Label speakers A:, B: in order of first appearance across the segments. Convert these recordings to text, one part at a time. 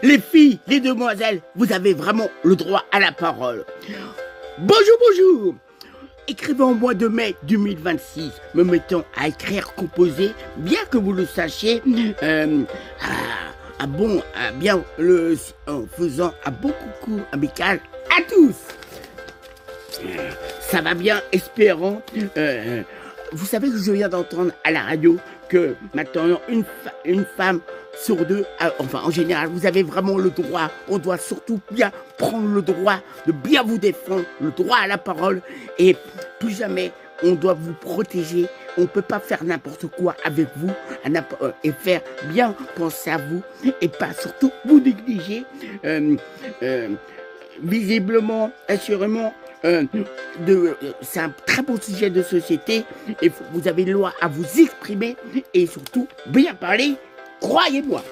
A: Les filles, les demoiselles, vous avez vraiment le droit à la parole. Bonjour, bonjour. Écrivez en mois de mai 2026, me mettant à écrire, composer, bien que vous le sachiez, en faisant un bon coucou amical à tous. Ça va bien, espérons. Vous savez que je viens d'entendre à la radio que maintenant une femme sur deux, enfin en général, vous avez vraiment le droit, on doit surtout bien prendre le droit de bien vous défendre, le droit à la parole, et plus jamais on doit vous protéger, on ne peut pas faire n'importe quoi avec vous, et faire bien penser à vous, et pas surtout vous négliger, visiblement, assurément. C'est un très beau sujet de société et vous avez le droit à vous exprimer et surtout bien parler, croyez-moi.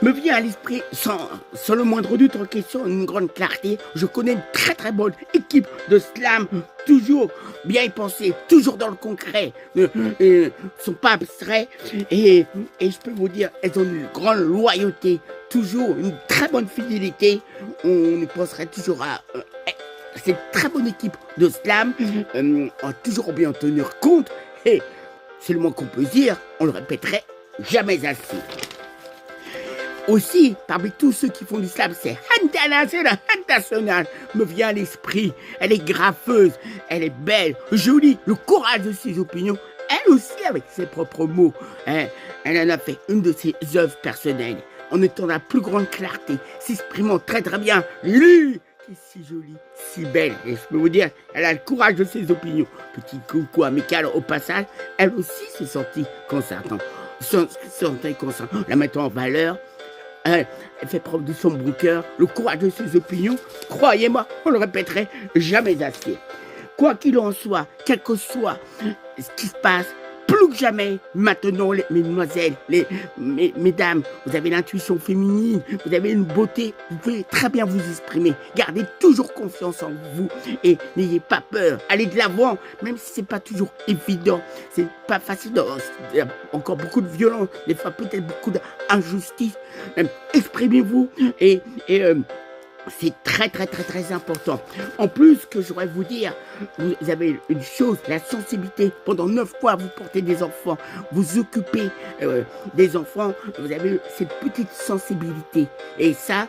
A: Me vient à l'esprit, sans le moindre doute en question, une grande clarté, je connais une très très bonne équipe de slam, toujours bien y penser, toujours dans le concret, sont pas abstraits et je peux vous dire, elles ont une grande loyauté, toujours une très bonne fidélité, on y penserait toujours à... c'est une très bonne équipe de slam, toujours bien en tenir compte et c'est le moins qu'on peut dire, on le répéterait jamais assez. Aussi, parmi tous ceux qui font du slam, c'est international, me vient à l'esprit. Elle est graffeuse, elle est belle, jolie, le courage de ses opinions. Elle aussi, avec ses propres mots, elle en a fait une de ses œuvres personnelles, en étant la plus grande clarté, s'exprimant très très bien. Lui, qui est si jolie, si belle, et je peux vous dire, elle a le courage de ses opinions. Petit coucou amical au passage, elle aussi s'est sentie consentante, la mettant en valeur. Elle fait preuve de son bon cœur, le courage de ses opinions. Croyez-moi, on le répéterait jamais assez. Quoi qu'il en soit, quel que soit ce qui se passe, plus que jamais, maintenant, mesdemoiselles, mesdames, vous avez l'intuition féminine, vous avez une beauté, vous pouvez très bien vous exprimer. Gardez toujours confiance en vous et n'ayez pas peur. Allez de l'avant, même si c'est pas toujours évident. C'est pas facile, il y a encore beaucoup de violence, des fois peut-être beaucoup d'injustice. Exprimez-vous et c'est très très très très important. En plus, que j'aurais vous dire, vous avez une chose, la sensibilité. Pendant 9 mois, vous portez des enfants, vous occupez des enfants, vous avez cette petite sensibilité. Et ça,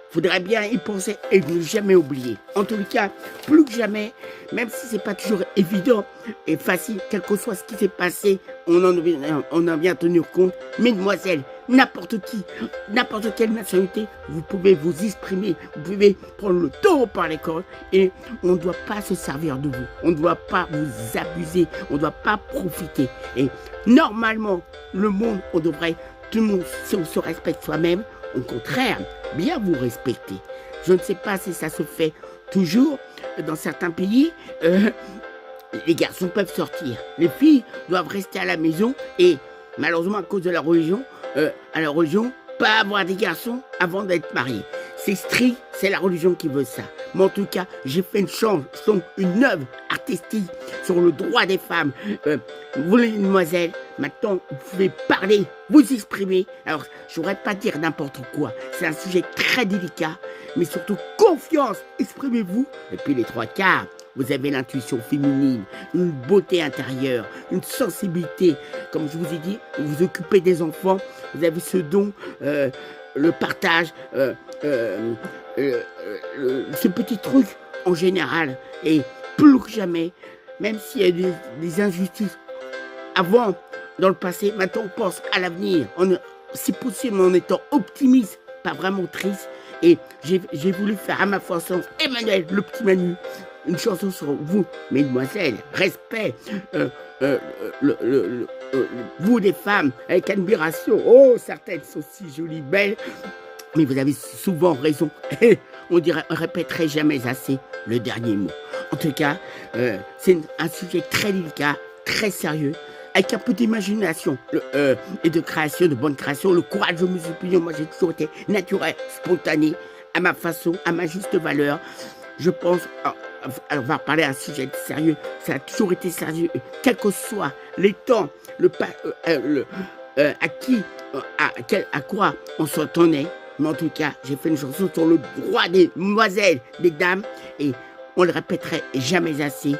A: faudrait bien y penser et ne jamais oublier. En tout cas, plus que jamais, même si c'est pas toujours évident et facile, quel que soit ce qui s'est passé, on en vient tenir compte. Mesdemoiselles, n'importe qui, n'importe quelle nationalité, vous pouvez vous exprimer, vous pouvez prendre le taureau par les cornes et on ne doit pas se servir de vous, on ne doit pas vous abuser, on ne doit pas profiter. Et normalement, le monde, tout le monde, si on se respecte soi-même, au contraire, bien vous respecter. Je ne sais pas si ça se fait toujours dans certains pays. Les garçons peuvent sortir. Les filles doivent rester à la maison et malheureusement à cause de la religion, pas avoir des garçons avant d'être mariés. C'est strict, c'est la religion qui veut ça. Mais en tout cas, j'ai fait une œuvre artistique sur le droit des femmes. Vous les demoiselles, maintenant, vous pouvez parler, vous exprimer. Alors, je ne voudrais pas dire n'importe quoi. C'est un sujet très délicat, mais surtout confiance, exprimez-vous. Et puis les 3/4, vous avez l'intuition féminine, une beauté intérieure, une sensibilité. Comme je vous ai dit, vous vous occupez des enfants, vous avez ce don, le partage, ce petit truc en général. Et plus que jamais, même s'il y a des injustices avant, dans le passé, maintenant on pense à l'avenir, si possible en étant optimiste, pas vraiment triste. Et j'ai voulu faire à ma façon, Emmanuel, le petit Manu, une chanson sur vous, mesdemoiselles, respect, vous des femmes, avec admiration. Oh, certaines sont si jolies, belles, mais vous avez souvent raison. On répéterait jamais assez le dernier mot. En tout cas, c'est un sujet très délicat, très sérieux, avec un peu d'imagination et de création, de bonne création, le courage de mes opinions. Moi, j'ai toujours été naturel, spontané, à ma façon, à ma juste valeur. Je pense, on va parler d'un sujet sérieux, ça a toujours été sérieux, quels que soient les temps, à quoi on s'entendait. Mais en tout cas, j'ai fait une chanson sur le droit des demoiselles, des dames. Et on le répéterait jamais assez.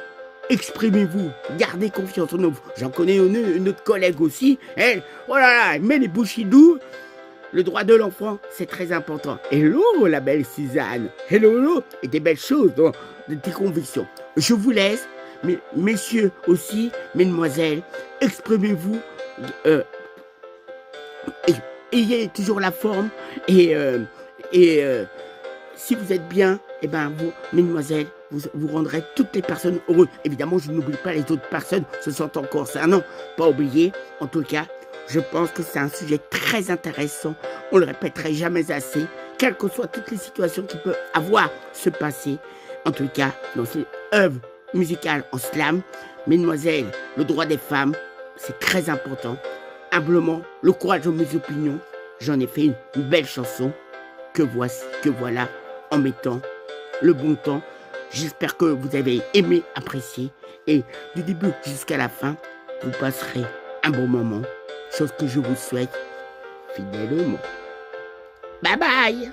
A: Exprimez-vous, gardez confiance en vous. J'en connais une autre collègue aussi. Elle, oh là là, elle met les bouchidous. Le droit de l'enfant, c'est très important. Hello, la belle Suzanne. Hello, hello. Et des belles choses dans tes convictions. Je vous laisse, messieurs aussi, mesdemoiselles, exprimez-vous. Ayez toujours la forme. Et si vous êtes bien, eh ben vous, mesdemoiselles, vous rendrez toutes les personnes heureuses. Évidemment, je n'oublie pas les autres personnes, ce sont encore ça. Non, pas oublier. En tout cas, je pense que c'est un sujet très intéressant. On le répéterait jamais assez, quelles que soient toutes les situations qui peuvent avoir se passer. En tout cas, dans ces œuvres musicales en slam, mesdemoiselles, le droit des femmes, c'est très important. Humblement, le courage de mes opinions. J'en ai fait une belle chanson que voilà, en mettant le bon temps. J'espère que vous avez aimé, apprécié. Et du début jusqu'à la fin, vous passerez un bon moment. Chose que je vous souhaite fidèlement. Bye bye!